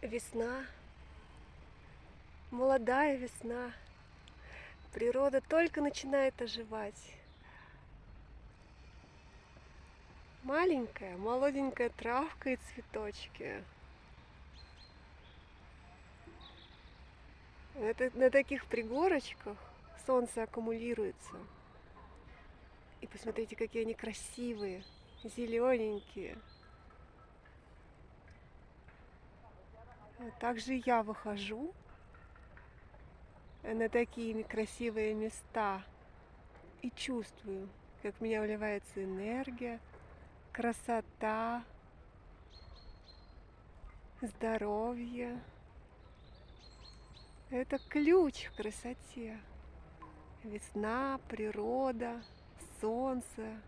Весна, молодая весна. Природа только начинает оживать. Маленькая, молоденькая травка и цветочки. На таких пригорочках солнце аккумулируется. И посмотрите, какие они красивые, зелененькие. Также я выхожу на такие красивые места и чувствую, как в меня вливается энергия, красота, здоровье. Это ключ к красоте. Весна, природа, солнце,